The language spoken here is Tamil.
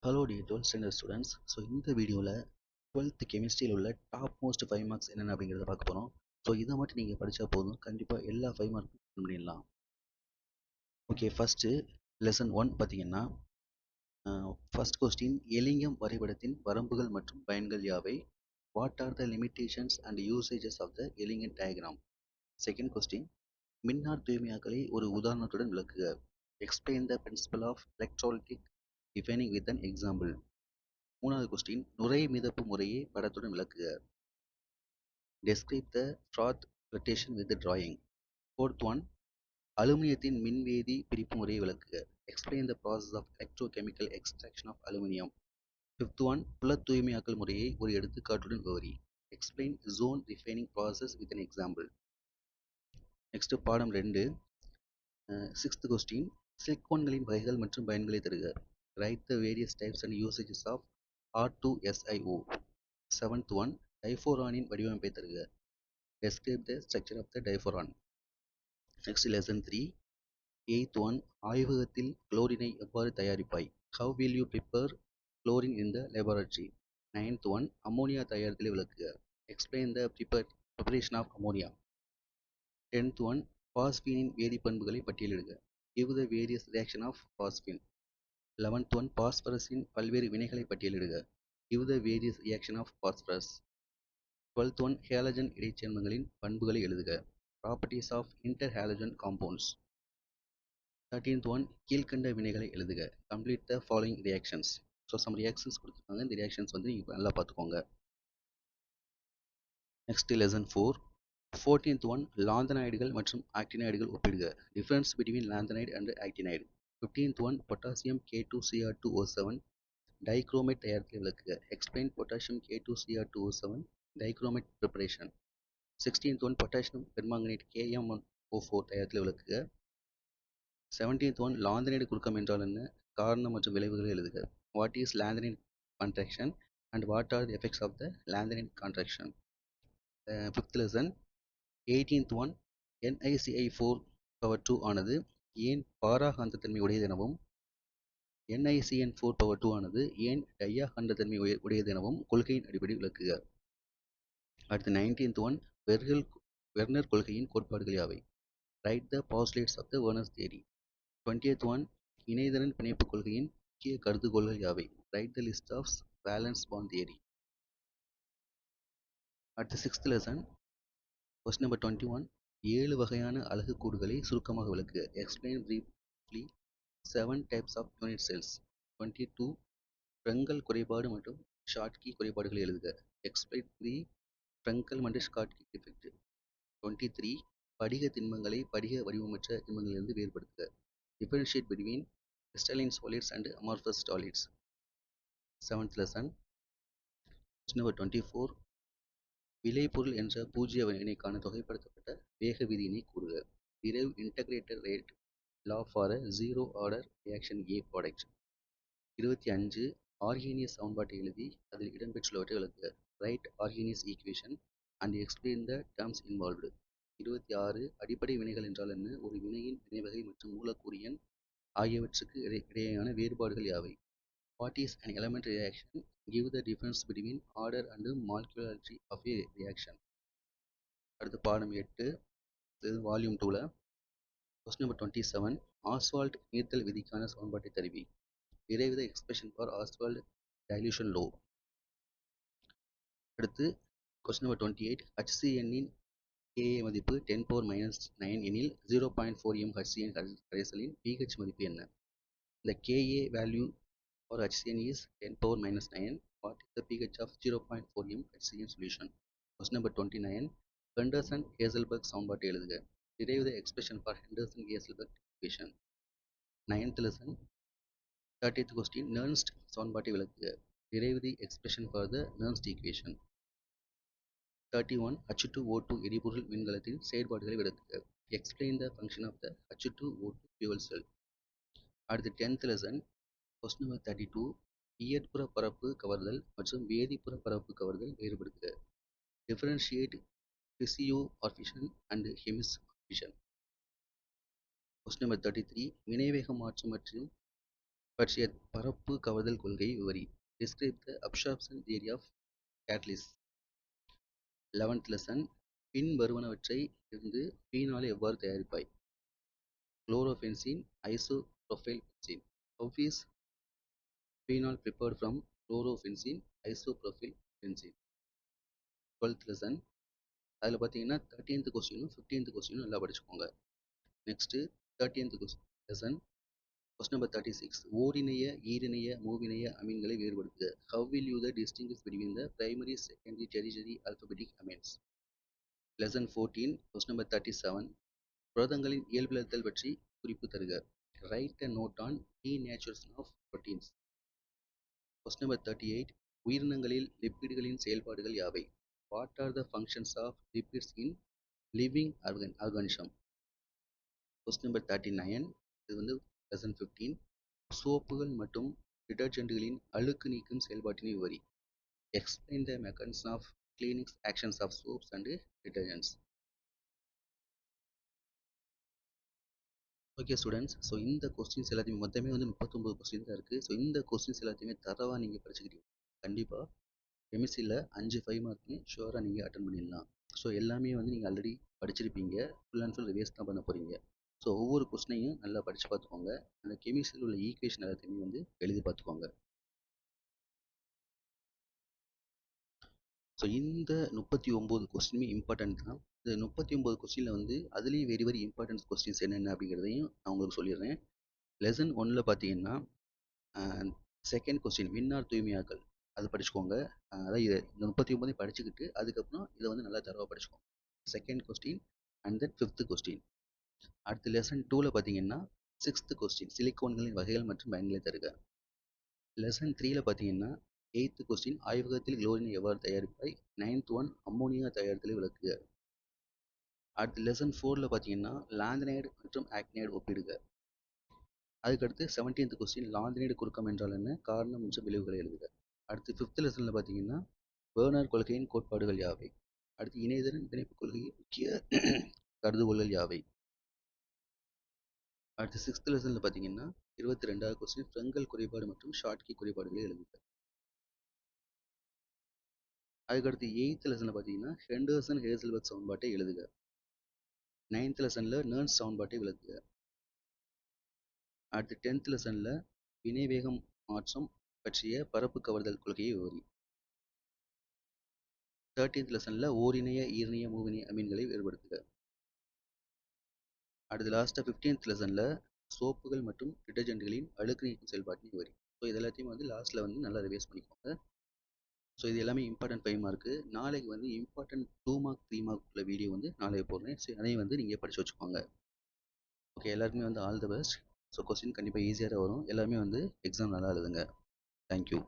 Hello dear 12th standard students. இந்த வீடியோவில் 12th கெமிஸ்ட்ரியில் உள்ள டாப் மோஸ்ட் 5 மார்க்ஸ் என்னென்ன அப்படிங்கிறத பார்க்க போகிறோம். இதை மட்டும் நீங்கள் படித்தா போதும், கண்டிப்பாக எல்லா 5 மார்க்கும் பண்ணிடலாம். ஓகே, ஃபஸ்ட்டு லெசன் 1 பார்த்தீங்கன்னா, ஃபர்ஸ்ட் கொஸ்டின் எலிங்கம் வரைபடத்தின் வரம்புகள் மற்றும் பயன்கள் யாவை? What are the limitations and usages of the Ellingham diagram? Second question மின்னார் தூய்மையாக்கலை ஒரு உதாரணத்துடன் விளக்குக. Explain the principle of electrolytic refining with an example. மூணாவது கொஸ்டின் நுரை மிதப்பு முறையை படத்துடன் விளக்குக. Describe the froth flotation with drawing. Fourth one அலுமினியத்தின் மின்வேதி பிரிப்பு முறையை விளக்குக. Explain the process of electrochemical extraction of aluminium. Fifth one புல தூய்மையாக்கல் முறையை ஒரு எடுத்துக்காட்டுடன் விவரி. Explain zone refining process with an example. Next பாடம் 2. சிக்ஸ்த் கொஸ்டின் சிலிக்கோன்களின் வகைகள் மற்றும் பயன்களை தருக. Write the various types and usages of R2SiO. Seventh one டைஃபோரானின் வடிவமைப்பை தருக. Describe the structure of the diaphoran. Next lesson 3. Eight one ஆய்வகத்தில் குளோரினை எவ்வாறு தயாரிப்பாய்? How will you prepare chlorine in the laboratory? Ninth one ammonia தயாரித்தலை விளக்குக. Explain the preparation of ammonia. Tenth one பாஸ்பீனின் வேதிப்பண்புகளை பட்டியலிடுக. Give the various reaction of phosphine. 11th one பாஸ்பரஸின் பல்வேறு வினைகளை பட்டியலிடுக. Give the various reaction of phosphorus. 12th one halogen இடைச்சேர்மங்களின் பண்புகளை எழுதுக. Properties of interhalogen compounds. 13th one கீழ்கண்ட வினைகளை எழுதுக. Complete the following reactions. some reactions கொடுத்துருக்காங்க. இந்த reactions நீங்கள் நல்லா பார்த்துக்கோங்க. Next lesson 4. 14th ஒன் லாந்தனைடுகள் மற்றும் ஆக்டினைடுகள் ஒப்பிடுக. Difference between lanthanide and actinide. 15th one potassium K2Cr2O7 dichromate தயாரித்தலை விளக்குக. Explain potassium K2Cr2O7 dichromate preparation. 16th one potassium permanganate KM1O4 தயாரித்தலை விளக்குக. 17th ஒன் லாந்தனைடு குறுக்கம் என்றால் என்ன? காரணம் மற்றும் விளைவுகளை எழுதுக. What is lanthanide contraction and what are the effects of the lanthanide contraction? 5th lesson. 18th one NiCl4/2 ஆனது ஏன் பாராகாந்தத்தன்மை உடையது எனவும் NiCN4/2 ஆனது ஏன் டையாகாந்தத்தன்மை உடையது எனவும் கொள்கையின் அடிப்படை விளக்குக. அடுத்து 19th ஒன் வெர்னர் கொள்கையின் கோட்பாடுகள் யாவை? Write the postulates of the Werner's theory. 20th one இணைதிறன் பிணைப்பு கொள்கையின் முக்கிய கருதுகோள்கள் யாவை? Write the list of valence bond theory. அடுத்து 6th lesson. Question number 21. 7 வகையான அலகு கூடுகளை சுருக்கமாக விளக்குக. Explain briefly 7 types of unit cells. 22. Frenkel குறைபாடு மற்றும் ஷாட்கி குறைபாடுகளை எழுதுக. Explain 3 ஃப்ரெங்கல் மற்றும் ஷாட்கி டிஃபெக்ட். 23. படிக திண்மங்களை படிக வடிவமற்ற திண்மங்களிலிருந்து வேறுபடுத்துக. Differentiate between crystalline solids and amorphous solids. 7th lesson. Question number 24. விளைபொருள் என்ற பூஜ்ய வினைக்கான தொகைப்படுத்தப்பட்ட வேக விதியினை கூறுக. Derive integrated rate law for a zero order reaction A product. 25. ஆர்கேனியஸ் சமன்பாட்டை எழுதி அதில் இடம்பெற்றுள்ளவற்றை விளக்குக. Write Arrhenius equation and explain the terms involved. 26. அடிப்படை வினைகள் என்றால் என்ன? ஒரு வினையின் வினைவகை மற்றும் மூலக்கூறு எண் ஆகியவற்றுக்கு இடையேயான வேறுபாடுகள் யாவை? What is an elementary reaction? Give the difference between order and molecularity of a reaction. அடுத்து பாடம் 8. இது வால்யூம் 2ல. Question number 27. ஆஸ்வால்ட் நீர்த்தல் விதிக்கான சமன்பாட்டை தருவி. Derive the expression for Ostwald dilution law. அடுத்து Question number 28. HCN இன் Ka மதிப்பு 10⁻⁻⁹ எனில் 0.4 m HCN கரைசலின் pH மதிப்பு என்ன? The Ka value for HCN is 10⁻⁹. What is the pH of 0.4 m HCN solution? Question number 29. Henderson-Hazelberg சமன்பாட்டை எழுதுக. Derive the expression for Henderson-Hazelberg equation. 9th lesson. 30th question. Nernst சமன்பாட்டை விளக்குக. Derive the expression for the Nernst equation. 31. H2O2 எரிபொருள் மின்கலத்தின் செயற்பாடுகளை விளக்குக. Explain the function of the H2O2 fuel cell. அடுத்து 10th lesson. Question number 32. இயற்புற பரப்பு கவர்தல் மற்றும் வேதிப்புற பரப்பு கவர்தல் வேறுபடுத்துக. Differentiate physiorphission and hemisorphission. Question number 33. வினைவேக மாற்றம் மற்றும் பற்றிய பரப்பு கவர்தல் கொள்கையை விவரி. Describe the absorption theory of catalyst. 11th lesson பின் வருவனவற்றை இருந்து பீனாலை எவ்வாறு தயாரிப்பாய்? Chlorobenzene, isopropyl benzene. How is phenol prepared from chlorobenzene, isopropyl benzene? 12th lesson அதில் பார்த்தீங்கன்னா 13th கொஸ்டினும் 15th கொஸ்டினும் நல்லா படிச்சுக்கோங்க. Next 13th lesson question number 36. ஓரிணைய, ஈரிணைய, மூவிணைய அமீன்களை வேறுபடுத்துக. How will you distinguish between the primary, secondary, tertiary alphabetic amines? Lesson 14. Question number 37. புரதங்களின் இயல்பிழத்தல் பற்றி குறிப்பு தருக. Write a note on denaturation of proteins. Question number 38. உயிரினங்களில் லிப்பிடுகளின் செயல்பாடுகள் யாவை? What are the functions of lipids in living organism? Question number 39. இது வந்து lesson 15. சோப்புகள் மற்றும் டிடர்ஜென்ட்களின் அழுக்கு நீக்கும் செயல்பாட்டினை விவரி. Explain the mechanism of cleaning actions of soaps and detergents. Okay students, so இந்த கொஸ்டின்ஸ் எல்லாத்தையுமே மொத்தமே வந்து 39 கொஸ்டின் தான் இருக்குது. ஸோ இந்த கொஸ்டின்ஸ் எல்லாத்தையுமே தரவாக நீங்கள் படிச்சுக்கிட்டீங்க கண்டிப்பாக கெமிஸ்ட்ரியில் 5 5 மார்க்குமே ஷுவராக நீங்கள் அட்டன் பண்ணிடலாம். ஸோ எல்லாமே வந்து நீங்கள் ஆல்ரெடி படிச்சிருப்பீங்க, ஃபுல் அண்ட் ஃபுல் ரிவைஸ் தான் பண்ண போகிறீங்க. ஸோ ஒவ்வொரு கொஸ்டினையும் நல்லா படித்து பார்த்துக்கோங்க. அந்த கெமிஸ்ட்ரியில் உள்ள ஈக்குவேஷன் எல்லாத்தையுமே வந்து எழுதி பார்த்துக்கோங்க. ஸோ இந்த 39 கொஸ்டினுமே இம்பார்ட்டன்ட் தான். இந்த 39 கொஸ்டினில் வந்து அதுலேயும் வெரி வெரி இம்பார்ட்டன்ஸ் கொஸ்டின்ஸ் என்னென்ன அப்படிங்கிறதையும் நான் உங்களுக்கு சொல்லிடுறேன். லெசன் 1ல் பார்த்தீங்கன்னா செகண்ட் கொஸ்டின் விண்ணார் தூய்மையாக்கல் அது படிச்சுக்கோங்க. அதான் இது இந்த 39 படிச்சுக்கிட்டு அதுக்கப்புறம் இதை வந்து நல்லா தரவாக படிச்சுக்கோங்க. Second question and then 5th question. அடுத்து லெசன் 2ல் பார்த்தீங்கன்னா 6th கொஸ்டின் சிலிக்கோன்களின் வகைகள் மற்றும் பயன்களை தருக. லெசன் 3ல் பார்த்தீங்கன்னா 8th கொஸ்டின் ஆய்வகத்தில் குளோரினை எவ்வாறு தயாரிப்பாய்? 9th ஒன் அம்மோனியா தயாரித்தலை விளக்குக. அடுத்து லெசன் 4ல் பார்த்தீங்கன்னா லாந்தனைடு மற்றும் ஆக்னைடு ஒப்பிடுக. அதுக்கடுத்து 17th கொஸ்டின் லாந்தனைடு குறுக்கம் என்றால் என்ன? காரணம் மற்றும் விளைவுகளை எழுதுக. அடுத்து 5th லெசனில் பார்த்தீங்கன்னா பெர்னர் கொள்கையின் கோட்பாடுகள் யாவை? அடுத்து இணையதள பிணைப்பு கொள்கையின் முக்கிய கருதுகோள்கள் யாவை? அடுத்து 6th லெசனில் பார்த்தீங்கன்னா 22வது கொஸ்டின் ஃப்ரெங்கல் குறைபாடு மற்றும் ஷாட்கி குறைபாடுகளை எழுதுக. அதுக்கடுத்து 8th லெசனில் பார்த்தீங்கன்னா ஹெண்டர்சன் ஹேசல்பர்க் சமன்பாட்டை எழுதுக. 9th லெசனில் நர்ன்ஸ் சமன்பாட்டை விளக்குக. அடுத்து 10th லெசனில் வினைவேகம் மாற்றம் பற்றிய பரப்பு கவர்தல் கொள்கையை விவரி. 13th லெசனில் ஓரிணைய, ஈரிணைய, மூவிணைய அமீன்களை வேறுபடுத்துக. அடுத்து லாஸ்ட்டாக 15th லெசனில் சோப்புகள் மற்றும் டிடர்ஜென்ட்களின் அழுக்கு நீக்கும் செயல்பாட்டினை விவரி. ஸோ இது எல்லாத்தையும் வந்து லாஸ்ட்டில் வந்து நல்லா ரிவைஸ் பண்ணிக்கோங்க. ஸோ இது எல்லாமே இம்பார்ட்டன்ட் 5 மார்க்கு. நாளைக்கு வந்து இம்பார்ட்டன்ட் 2 மார்க் 3 மார்க் உள்ள வீடியோ வந்து நாளைக்கு போடுறேன். ஸோ அதையும் வந்து நீங்கள் படித்து வச்சுக்கோங்க. ஓகே, எல்லாருக்குமே வந்து all the best. So question கண்டிப்பாக ஈஸியாக வரும். எல்லாருமே வந்து எக்ஸாம் நல்லா எழுதுங்க. தேங்க்யூ.